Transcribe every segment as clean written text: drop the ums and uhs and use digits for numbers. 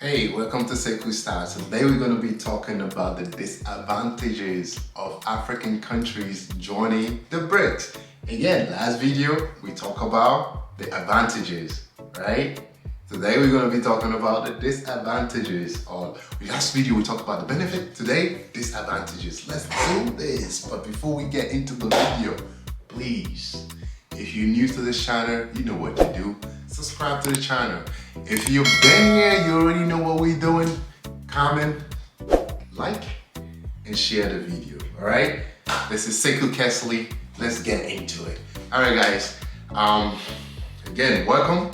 Hey, welcome to Sekou Style. Today we're going to be talking about the disadvantages of African countries joining the BRICS. Again, last video we talked about the advantages, right? Today we're going to be talking about the disadvantages. Or last video we talked about the benefit. Today, disadvantages. Let's do this. But before we get into the video, please, if you're new to this channel, you know what to do. Subscribe to the channel. If you've been here, you already know what we're doing. Comment, like, and share the video, all right? This is Sekou Kesley. Let's get into it. All right, guys. Again, welcome.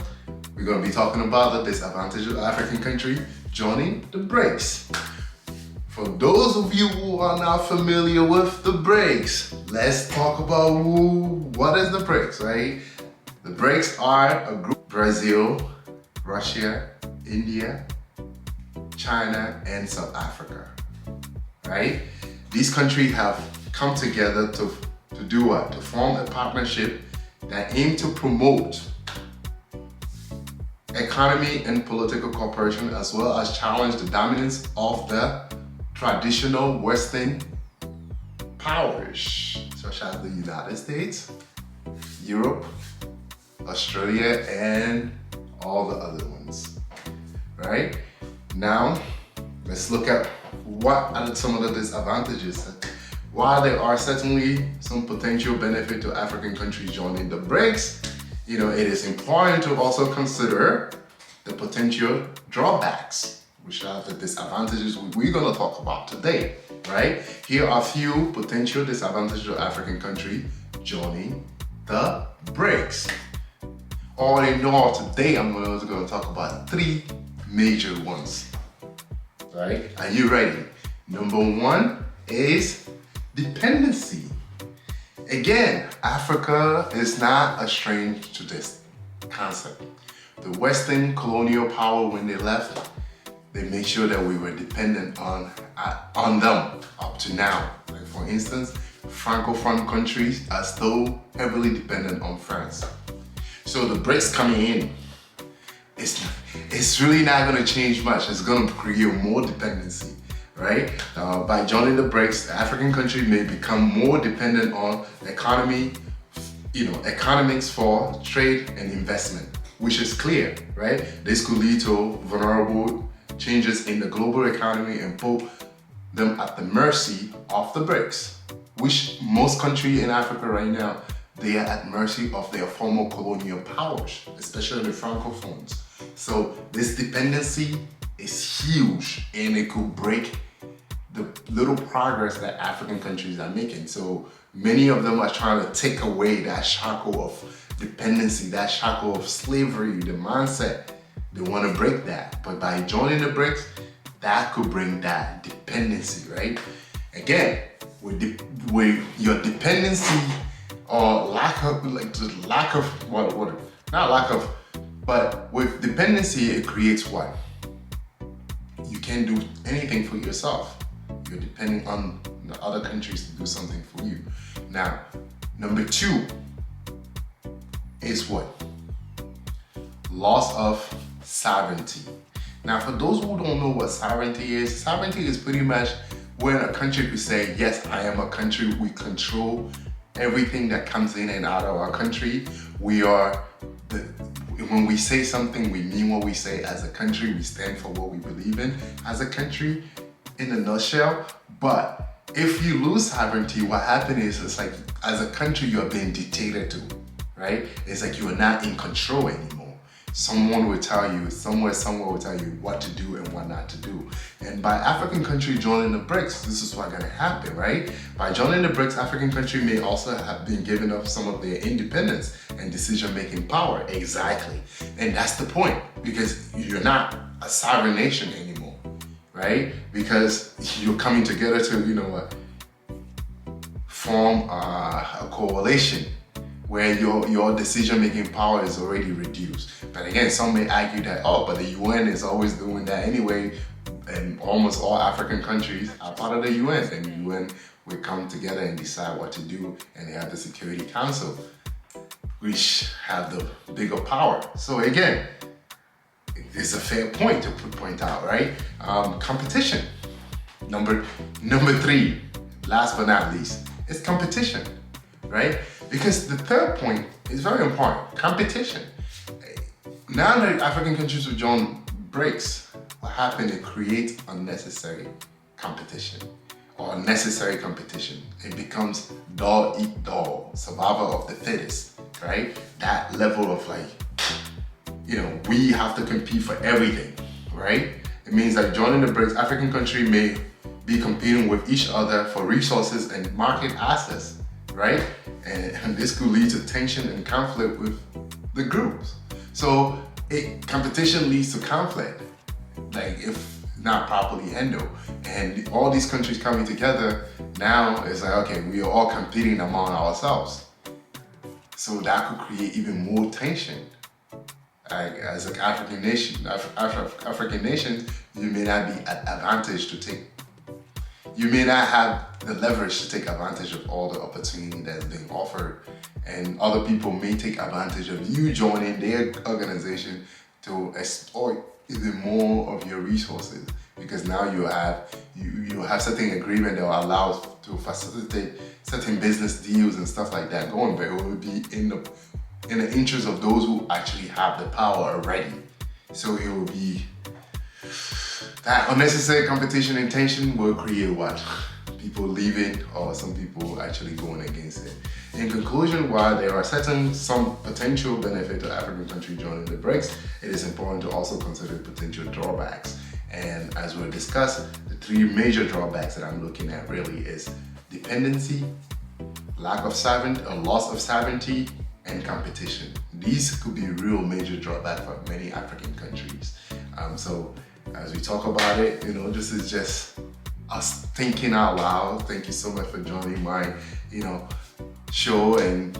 We're going to be talking about the disadvantage of African country joining the BRICS. For those of you who are not familiar with the BRICS, let's talk about what is the BRICS, right? The BRICS are a group: Brazil, Russia, India, China, and South Africa, right? These countries have come together to do what? To form a partnership that aim to promote economy and political cooperation, as well as challenge the dominance of the traditional Western powers, such as the United States, Europe, Australia, and all the other ones, right? Now, let's look at what are some of the disadvantages. While there are certainly some potential benefit to African countries joining the BRICS, it is important to also consider the potential drawbacks, which are the disadvantages we're going to talk about today, right? Here are a few potential disadvantages of African countries joining the BRICS. All in all, today I'm going to talk about three major ones, right? Are you ready? Number one is dependency. Again, Africa is not a strange to this concept. The Western colonial power, when they left, they made sure that we were dependent on them up to now. Like for instance, Francophone countries are still heavily dependent on France. So the BRICS coming in, it's really not going to change much. It's going to create more dependency, right? By joining the BRICS, the African country may become more dependent on economics for trade and investment, which is clear, right? This could lead to vulnerable changes in the global economy and put them at the mercy of the BRICS, which most countries in Africa right now, they are at mercy of their former colonial powers, especially the Francophones. So this dependency is huge, and it could break the little progress that African countries are making. So many of them are trying to take away that shackle of dependency, that shackle of slavery, the mindset. They want to break that. But by joining the BRICS, that could bring that dependency, right? Again, with your dependency or but with dependency, it creates what? You can't do anything for yourself. You're depending on the other countries to do something for you. Now, number two is what? Loss of sovereignty. Now, for those who don't know what sovereignty is pretty much when a country could say, yes, I am a country, we control everything that comes in and out of our country. When we say something, we mean what we say. As a country, we stand for what we believe in as a country, in a nutshell. But if you lose sovereignty, what happens is it's like, as a country, you're being dictated to, right? It's like you are not in control anymore. Someone will tell you, somewhere will tell you what to do and what not to do. And by African country joining the BRICS, this is what's going to happen, right? By joining the BRICS, African country may also have been given up some of their independence and decision-making power. Exactly. And that's the point, because you're not a sovereign nation anymore, right? Because you're coming together to, form a coalition where your decision-making power is already reduced. But again, some may argue that, but the UN is always doing that anyway, and almost all African countries are part of the UN, and the UN will come together and decide what to do, and they have the Security Council, which have the bigger power. So again, it's a fair point to point out, right? Competition. Number three, last but not least, is competition, right? Because the third point is very important, competition. Now that African countries will join BRICS, what happened? It creates unnecessary competition or unnecessary competition. It becomes dog eat dog, survival of the fittest, right? That level of like, we have to compete for everything, right? It means that joining the BRICS, African country may be competing with each other for resources and market access, right? And this could lead to tension and conflict with the groups. So competition leads to conflict, like if not properly handled. And all these countries coming together, now it's like, okay, we are all competing among ourselves. So that could create even more tension. Like, as an African nation, African nations, you may not be at advantage to take. You may not have the leverage to take advantage of all the opportunity that's being offered, and other people may take advantage of you joining their organization to exploit even more of your resources, because now you have certain agreement that will allow to facilitate certain business deals and stuff like that going, but it will be in the interest of those who actually have the power already. So it will be that unnecessary competition and tension will create what? People leaving, or some people actually going against it. In conclusion, while there are some potential benefit to African countries joining the BRICS, it is important to also consider potential drawbacks. And as we'll discuss, the three major drawbacks that I'm looking at really is dependency, lack of sovereignty, or loss of sovereignty, and competition. These could be real major drawbacks for many African countries. So as we talk about it, this is just us thinking out loud. Thank you so much for joining my, show and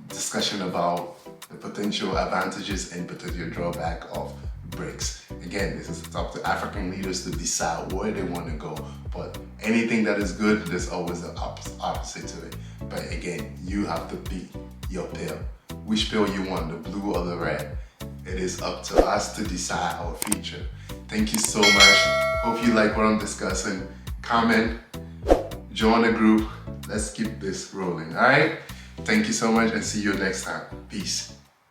discussion about the potential advantages and potential drawback of BRICS. Again, this is up to African leaders to decide where they want to go. But anything that is good, there's always the opposite to it. But again, you have to pick your pill. Which pill you want, the blue or the red. It is up to us to decide our future. Thank you so much. Hope you like what I'm discussing. Comment, join the group. Let's keep this rolling, all right? Thank you so much and see you next time. Peace.